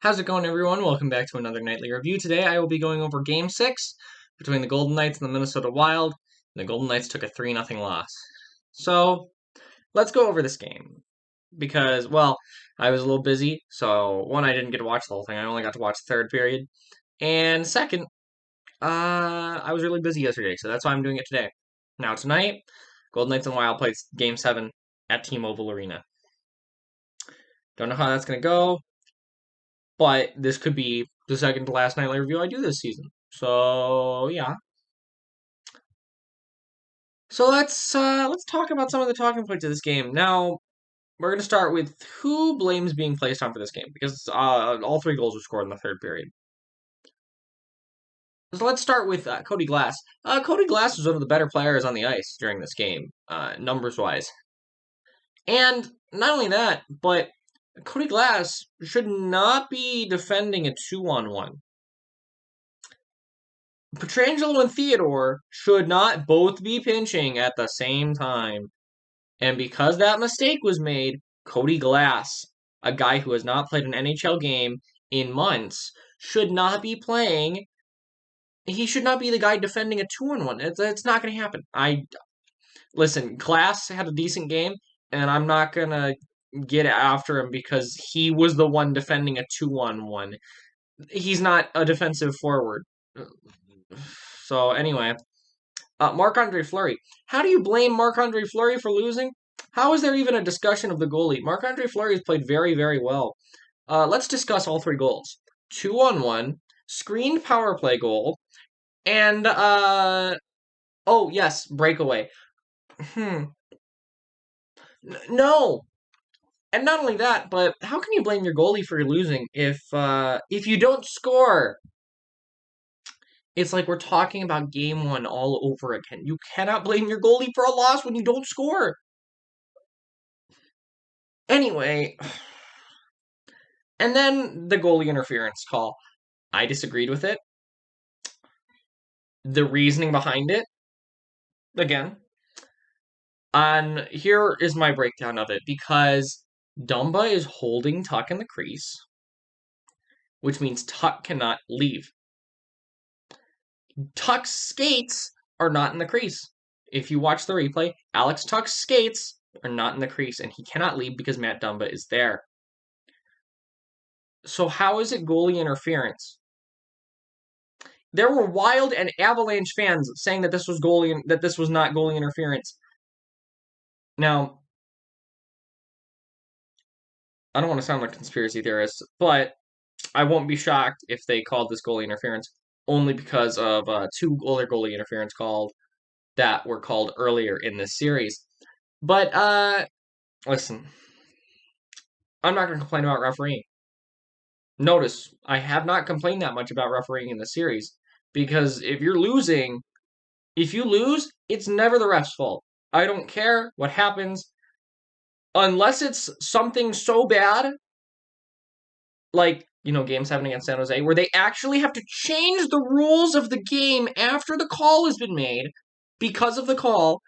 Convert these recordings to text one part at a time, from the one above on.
How's it going, everyone? Welcome back to another nightly review. Today I will be going over Game 6 between the Golden Knights and the Minnesota Wild. And the Golden Knights took a 3-0 loss. So, let's go over this game. Because, well, I was a little busy. So, one, I didn't get to watch the whole thing. I only got to watch the third period. And second, I was really busy yesterday. So that's why I'm doing it today. Now, tonight, Golden Knights and Wild plays Game 7 at T-Mobile Arena. Don't know how that's going to go. But this could be the second to last nightly review I do this season. So yeah. So let's talk about some of the talking points of this game. Now we're gonna start with who blame's being placed on for this game because all three goals were scored in the third period. So let's start with Cody Glass. Cody Glass was one of the better players on the ice during this game, numbers wise. And not only that, but Cody Glass should not be defending a 2-on-1. Pietrangelo and Theodore should not both be pinching at the same time. And because that mistake was made, Cody Glass, a guy who has not played an NHL game in months, should not be playing. He should not be the guy defending a 2-on-1. It's not going to happen. Listen, Glass had a decent game, and I'm not going to get after him because he was the one defending a 2-on-1. He's not a defensive forward. So anyway, Marc-Andre Fleury. How do you blame Marc-Andre Fleury for losing? How is there even a discussion of the goalie? Marc-Andre Fleury has played very, very well. Let's discuss all three goals. 2-on-1, screened power play goal, and oh yes, breakaway. No. And not only that, but how can you blame your goalie for losing if you don't score? It's like we're talking about game one all over again. You cannot blame your goalie for a loss when you don't score. Anyway, and then the goalie interference call. I disagreed with it. The reasoning behind it, again, and here is my breakdown of it. Because Dumba is holding Tuck in the crease, which means Tuck cannot leave. Tuck's skates are not in the crease. If you watch the replay, Alex Tuck's skates are not in the crease, and he cannot leave because Matt Dumba is there. So how is it goalie interference? There were Wild and Avalanche fans saying that this was not goalie interference. Now, I don't want to sound like a conspiracy theorist, but I won't be shocked if they called this goalie interference only because of two other goalie interference that were called earlier in this series. But listen, I'm not going to complain about refereeing. Notice, I have not complained that much about refereeing in the series because if you lose, it's never the ref's fault. I don't care what happens unless it's something so bad like, Game 7 against San Jose, where they actually have to change the rules of the game after the call has been made because of the call,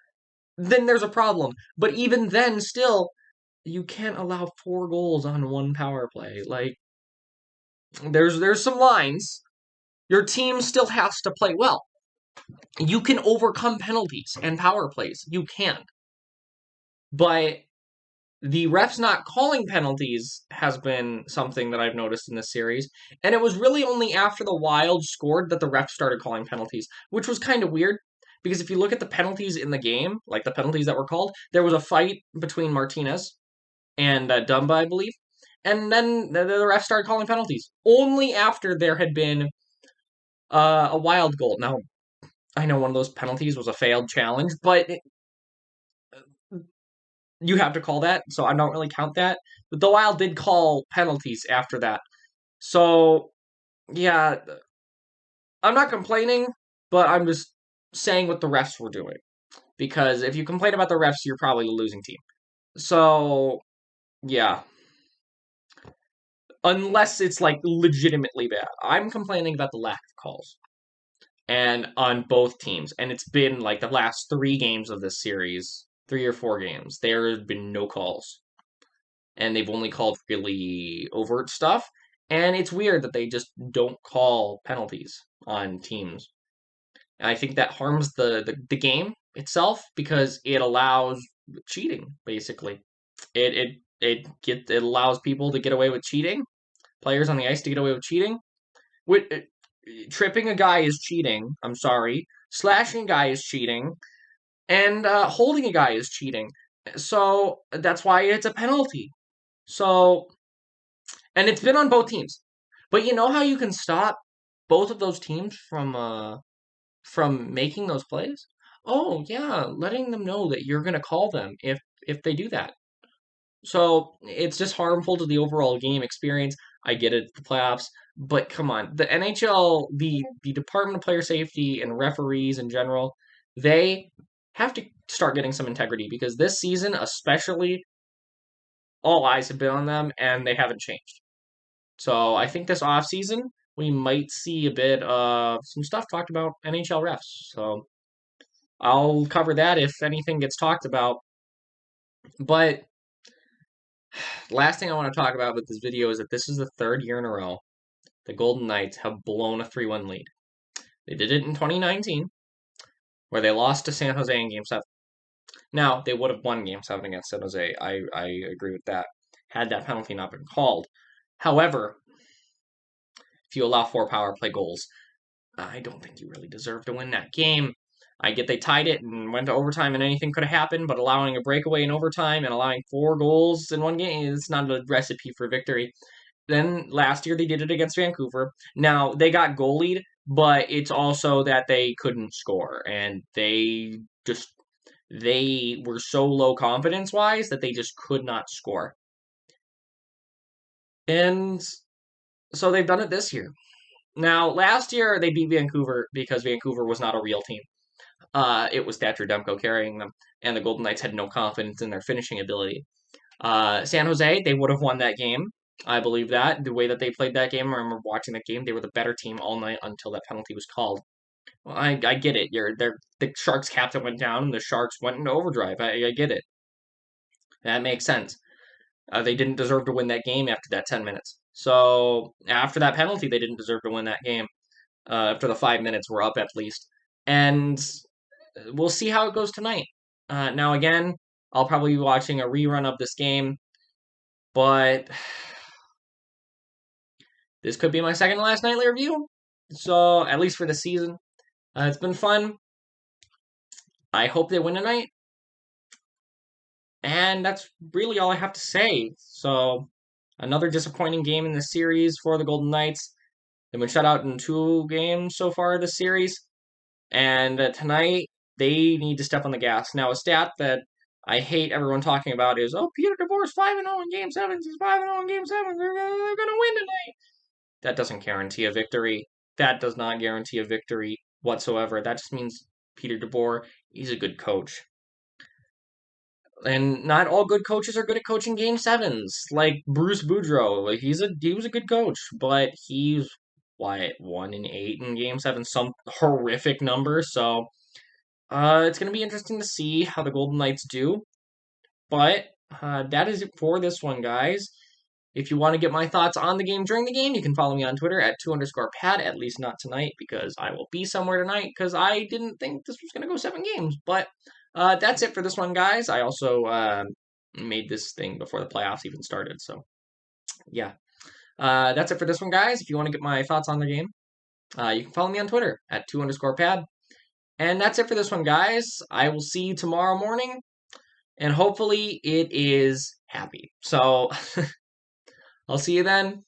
then there's a problem. But even then, still, you can't allow 4 goals on one power play. Like, there's some lines. Your team still has to play well. You can overcome penalties and power plays. You can. But the refs not calling penalties has been something that I've noticed in this series, and it was really only after the Wild scored that the refs started calling penalties, which was kind of weird, because if you look at the penalties in the game, like the penalties that were called, there was a fight between Martinez and Dumba, I believe, and then the refs started calling penalties, only after there had been a Wild goal. Now, I know one of those penalties was a failed challenge, but you have to call that, so I don't really count that. But the Wild did call penalties after that. So, yeah, I'm not complaining, but I'm just saying what the refs were doing. Because if you complain about the refs, you're probably the losing team. So, yeah. Unless it's, like, legitimately bad. I'm complaining about the lack of calls. And on both teams. And it's been, like, the last 3 games of this series, 3 or 4 games, there have been no calls. And they've only called really overt stuff. And it's weird that they just don't call penalties on teams. And I think that harms the game itself because it allows cheating, basically. It allows people to get away with cheating, players on the ice to get away with cheating. Tripping a guy is cheating. I'm sorry. Slashing a guy is cheating, and holding a guy is cheating. So that's why it's a penalty. So, and it's been on both teams. But you know how you can stop both of those teams from making those plays? Oh yeah, letting them know that you're gonna call them if they do that. So it's just harmful to the overall game experience. I get it, the playoffs, but come on, the NHL, the Department of Player Safety and referees in general, they have to start getting some integrity because this season, especially, all eyes have been on them and they haven't changed. So I think this off season we might see a bit of some stuff talked about NHL refs. So I'll cover that if anything gets talked about. But last thing I want to talk about with this video is that this is the third year in a row the Golden Knights have blown a 3-1 lead. They did it in 2019, where they lost to San Jose in Game 7. Now, they would have won Game 7 against San Jose. I agree with that, had that penalty not been called. However, if you allow 4 power play goals, I don't think you really deserve to win that game. I get they tied it and went to overtime and anything could have happened, but allowing a breakaway in overtime and allowing 4 goals in one game is not a recipe for victory. Then last year they did it against Vancouver. Now they got goalied, but it's also that they couldn't score and they were so low confidence wise that they just could not score. And so they've done it this year. Now, last year they beat Vancouver because Vancouver was not a real team. It was Thatcher Demko carrying them, and the Golden Knights had no confidence in their finishing ability. San Jose, they would have won that game. I believe that. The way that they played that game, I remember watching that game, they were the better team all night until that penalty was called. Well, I get it. The Sharks captain went down, and the Sharks went into overdrive. I get it. That makes sense. They didn't deserve to win that game after that 10 minutes. So after that penalty, they didn't deserve to win that game. After the 5 minutes were up at least. And we'll see how it goes tonight. Now, again, I'll probably be watching a rerun of this game, but this could be my second to last nightly review. So, at least for the season. It's been fun. I hope they win tonight. And that's really all I have to say. So, another disappointing game in the series for the Golden Knights. They've been shut out in 2 games so far this series. And tonight, they need to step on the gas. Now, a stat that I hate everyone talking about is, oh, Peter DeBoer's 5-0 in Game 7. He's 5-0 in Game 7. They're going to win tonight. That doesn't guarantee a victory. That does not guarantee a victory whatsoever. That just means Peter DeBoer, he's a good coach. And not all good coaches are good at coaching Game 7s. Like Bruce Boudreau, he was a good coach, but he's 1-8 in Game 7, some horrific number. So it's going to be interesting to see how the Golden Knights do. But that is it for this one, guys. If you want to get my thoughts on the game during the game, you can follow me on Twitter at 2_pad, at least not tonight, because I will be somewhere tonight, because I didn't think this was going to go 7 games. But that's it for this one, guys. I also made this thing before the playoffs even started, so yeah. That's it for this one, guys. If you want to get my thoughts on the game, you can follow me on Twitter at 2_pad. And that's it for this one, guys. I will see you tomorrow morning, and hopefully it is happy. So I'll see you then.